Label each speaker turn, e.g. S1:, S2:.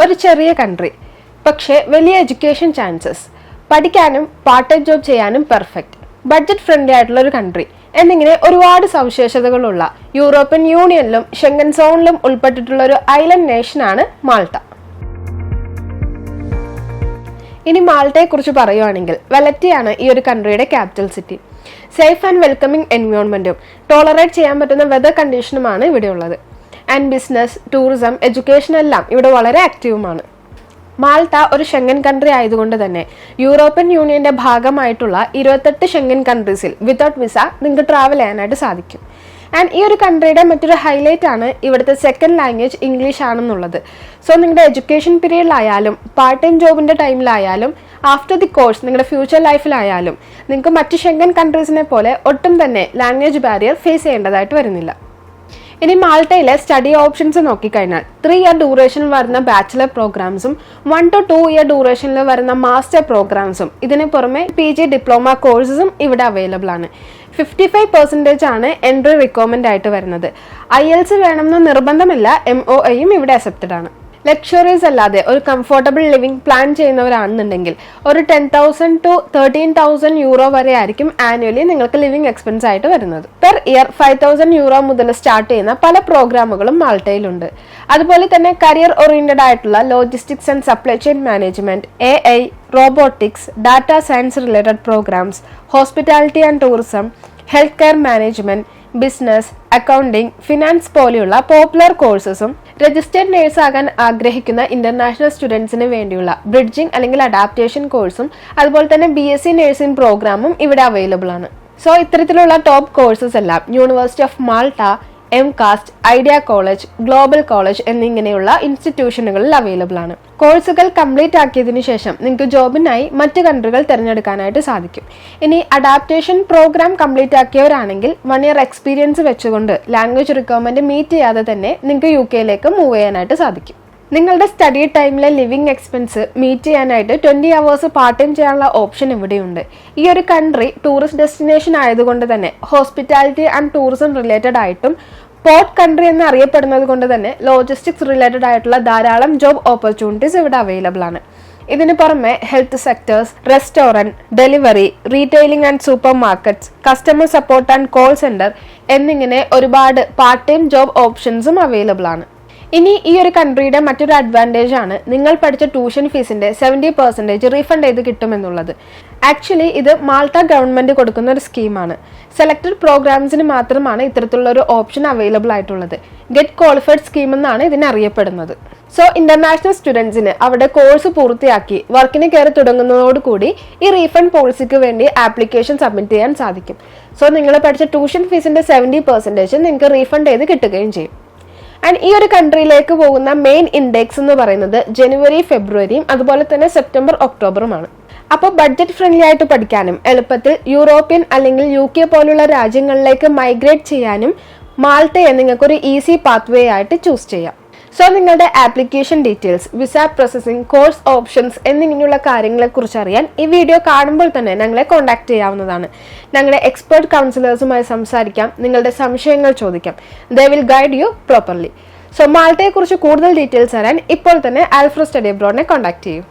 S1: ഒരു ചെറിയ കൺട്രി, പക്ഷേ വലിയ എഡ്യൂക്കേഷൻ ചാൻസസ്, പഠിക്കാനും പാർട്ട് ടൈം ജോബ് ചെയ്യാനും പെർഫെക്റ്റ്, ബഡ്ജറ്റ് ഫ്രണ്ട്ലി ആയിട്ടുള്ള ഒരു കൺട്രി എന്നിങ്ങനെ ഒരുപാട് സവിശേഷതകളുള്ള യൂറോപ്യൻ യൂണിയനിലും ഷെങ്കൻ സോണിലും ഉൾപ്പെട്ടിട്ടുള്ള ഒരു ഐലൻഡ് നേഷനാണ് മാൾട്ട. ഇനി മാൾട്ടയെ കുറിച്ച് പറയുവാണെങ്കിൽ വലറ്റിയാണ് ഈ ഒരു കൺട്രിയുടെ capital city. Safe and welcoming എൻവയോൺമെന്റും ടോളറേറ്റ് ചെയ്യാൻ പറ്റുന്ന വെതർ കണ്ടീഷനുമാണ് ഇവിടെ ഉള്ളത്. ആൻഡ് ബിസിനസ്, ടൂറിസം, എഡ്യൂക്കേഷൻ എല്ലാം ഇവിടെ വളരെ ആക്റ്റീവുമാണ്. മാൾട്ട ഒരു ഷെങ്കൻ കൺട്രി ആയതുകൊണ്ട് തന്നെ യൂറോപ്യൻ യൂണിയന്റെ ഭാഗമായിട്ടുള്ള 28 ഷെങ്കൻ കൺട്രീസിൽ വിതൗട്ട് വിസ നിങ്ങൾക്ക് ട്രാവൽ ചെയ്യാനായിട്ട് സാധിക്കും. ആൻഡ് ഈ ഒരു കൺട്രിയുടെ മറ്റൊരു ഹൈലൈറ്റ് ആണ് ഇവിടുത്തെ സെക്കൻഡ് ലാംഗ്വേജ് ഇംഗ്ലീഷ് ആണെന്നുള്ളത്. സോ നിങ്ങളുടെ എഡ്യൂക്കേഷൻ പീരീഡിലായാലും പാർട്ട് ടൈം ജോബിന്റെ ടൈമിലായാലും ആഫ്റ്റർ ദി കോഴ്സ് നിങ്ങളുടെ ഫ്യൂച്ചർ ലൈഫിലായാലും നിങ്ങൾക്ക് മറ്റ് ഷെങ്കൻ കൺട്രീസിനെ പോലെ ഒട്ടും തന്നെ ലാംഗ്വേജ് ബാരിയർ ഫേസ് ചെയ്യേണ്ടതായിട്ട് വരുന്നില്ല. ഇനി മാൾട്ടയിലെ സ്റ്റഡി ഓപ്ഷൻസ് നോക്കിക്കഴിഞ്ഞാൽ 3 ഇയർ ഡ്യൂറേഷനിൽ വരുന്ന ബാച്ചിലർ പ്രോഗ്രാംസും 1 to 2 ഇയർ ഡ്യൂറേഷനിൽ വരുന്ന മാസ്റ്റർ പ്രോഗ്രാംസും ഇതിന് പുറമെ PG ഡിപ്ലോമ കോഴ്സസും ഇവിടെ അവൈലബിൾ ആണ്. 55% ആണ് എൻട്രി റിക്വയർമെന്റ് ആയിട്ട് വരുന്നത്. IELTS വേണമെന്ന് നിർബന്ധമില്ല, MOAയും ഇവിടെ അക്സെപ്റ്റഡ് ആണ്. ലക്ഷറീസ് അല്ലാതെ ഒരു കംഫർട്ടബിൾ ലിവിംഗ് പ്ലാൻ ചെയ്യുന്നവരാണെന്നുണ്ടെങ്കിൽ ഒരു 10,000 to 13,000 യൂറോ വരെ ആയിരിക്കും ആനുവലി നിങ്ങൾക്ക് ലിവിംഗ് എക്സ്പെൻസ് ആയിട്ട് വരുന്നത്. പെർ ഇയർ 5,000 യൂറോ മുതൽ സ്റ്റാർട്ട് ചെയ്യുന്ന പല പ്രോഗ്രാമുകളും മാൾട്ടയിലുണ്ട്. അതുപോലെ തന്നെ കരിയർ ഓറിയന്റഡ് ആയിട്ടുള്ള logistics and supply chain management, AI, robotics, data science related programs, hospitality and tourism, health care management, business, accounting, finance പോലെയുള്ള പോപ്പുലർ കോഴ്സസും രജിസ്റ്റേർഡ് നേഴ്സ് ആകാൻ ആഗ്രഹിക്കുന്ന ഇന്റർനാഷണൽ സ്റ്റുഡൻസിന് വേണ്ടിയുള്ള ബ്രിഡ്ജിംഗ് അല്ലെങ്കിൽ അഡാപ്റ്റേഷൻ കോഴ്സും അതുപോലെ തന്നെ BSc നഴ്സിംഗ് പ്രോഗ്രാമും ഇവിടെ അവൈലബിൾ ആണ്. സോ ഇത്തരത്തിലുള്ള ടോപ്പ് കോഴ്സസ് എല്ലാം university of Malta, MCAST, idea college, global college എന്നിങ്ങനെയുള്ള ഇൻസ്റ്റിറ്റ്യൂഷനുകളിൽ അവൈലബിൾ ആണ്. കോഴ്സുകൾ കംപ്ലീറ്റ് ആക്കിയതിനു ശേഷം നിങ്ങൾക്ക് ജോബിനായി മറ്റ് കൺട്രികൾ തിരഞ്ഞെടുക്കാനായിട്ട് സാധിക്കും. ഇനി അഡാപ്റ്റേഷൻ പ്രോഗ്രാം കംപ്ലീറ്റ് ആക്കിയവരാണെങ്കിൽ 1 ഇയർ എക്സ്പീരിയൻസ് വെച്ചുകൊണ്ട് ലാംഗ്വേജ് റിക്വയർമെന്റ് മീറ്റ് ചെയ്യാതെ തന്നെ നിങ്ങൾക്ക് UK മൂവ് ചെയ്യാനായിട്ട് സാധിക്കും. നിങ്ങളുടെ സ്റ്റഡി ടൈമിലെ ലിവിംഗ് എക്സ്പെൻസ് മീറ്റ് ചെയ്യാനായിട്ട് 20 അവേഴ്സ് പാർട്ട് ടൈം ചെയ്യാനുള്ള ഓപ്ഷൻ ഇവിടെയുണ്ട്. ഈ ഒരു കൺട്രി ടൂറിസ്റ്റ് ഡെസ്റ്റിനേഷൻ ആയതുകൊണ്ട് തന്നെ ഹോസ്പിറ്റാലിറ്റി ആൻഡ് ടൂറിസം റിലേറ്റഡ് ആയിട്ടും പോർട്ട് കൺട്രി എന്ന് അറിയപ്പെടുന്നത് കൊണ്ട് തന്നെ ലോജിസ്റ്റിക്സ് റിലേറ്റഡ് ആയിട്ടുള്ള ധാരാളം ജോബ് ഓപ്പർച്യൂണിറ്റീസ് ഇവിടെ അവൈലബിൾ ആണ്. ഇതിന് പുറമെ health sectors, restaurant, delivery, retailing and super markets, customer support and call centre എന്നിങ്ങനെ ഒരുപാട് പാർട്ട് ടൈം ജോബ് ഓപ്ഷൻസും അവൈലബിൾ ആണ്. ഇനി ഈ ഒരു കൺട്രിയുടെ മറ്റൊരു അഡ്വാൻറ്റേജ് ആണ് നിങ്ങൾ പഠിച്ച ട്യൂഷൻ ഫീസിന്റെ 70% റീഫണ്ട് ചെയ്ത് കിട്ടുമെന്നുള്ളത്. ആക്ച്വലി ഇത് മാൾട്ട ഗവൺമെന്റ് കൊടുക്കുന്ന ഒരു സ്കീമാണ്. സെലക്ടഡ് പ്രോഗ്രാംസിന് മാത്രമാണ് ഇത്തരത്തിലുള്ള ഒരു ഓപ്ഷൻ അവൈലബിൾ ആയിട്ടുള്ളത്. ഗെറ്റ് ക്വാളിഫൈഡ് സ്കീം എന്നാണ് ഇതിനെ അറിയപ്പെടുന്നത്. സോ ഇന്റർനാഷണൽ സ്റ്റുഡൻസിന് അവരുടെ കോഴ്സ് പൂർത്തിയാക്കി വർക്കിന് കയറി തുടങ്ങുന്നതോടുകൂടി ഈ റീഫണ്ട് പോളിസിക്ക് വേണ്ടി ആപ്ലിക്കേഷൻ സബ്മിറ്റ് ചെയ്യാൻ സാധിക്കും. സോ നിങ്ങൾ പഠിച്ച ട്യൂഷൻ ഫീസിന്റെ 70% നിങ്ങൾക്ക് റീഫണ്ട് ചെയ്ത് കിട്ടുകയും ചെയ്യും. ആൻഡ് ഈ ഒരു കൺട്രിയിലേക്ക് പോകുന്ന മെയിൻ ഇൻഡെക്സ് എന്ന് പറയുന്നത് ജനുവരി, ഫെബ്രുവരിയും അതുപോലെ തന്നെ സെപ്റ്റംബർ, ഒക്ടോബറുമാണ്. അപ്പോൾ ബഡ്ജറ്റ് ഫ്രണ്ട്ലി ആയിട്ട് പഠിക്കാനും എളുപ്പത്തിൽ യൂറോപ്യൻ അല്ലെങ്കിൽ UK പോലുള്ള രാജ്യങ്ങളിലേക്ക് മൈഗ്രേറ്റ് ചെയ്യാനും മാൾട്ടയെ നിങ്ങൾക്കൊരു ഈസി പാത്വേ ആയിട്ട് ചൂസ് ചെയ്യാം. സോ നിങ്ങളുടെ application details, visa processing, course options എന്നിങ്ങനെയുള്ള കാര്യങ്ങളെക്കുറിച്ച് അറിയാൻ ഈ വീഡിയോ കാണുമ്പോൾ തന്നെ ഞങ്ങളെ കോൺടാക്ട് ചെയ്യാവുന്നതാണ്. ഞങ്ങളുടെ എക്സ്പേർട്ട് കൗൺസിലേഴ്സുമായി സംസാരിക്കാം, നിങ്ങളുടെ സംശയങ്ങൾ ചോദിക്കാം. They will guide you properly. So മാൾട്ടയെക്കുറിച്ച് കൂടുതൽ ഡീറ്റെയിൽസ് അറിയാൻ ഇപ്പോൾ തന്നെ ആൽഫ്രോ സ്റ്റഡി അബ്രോഡിനെ കോൺടാക്ട് ചെയ്യൂ.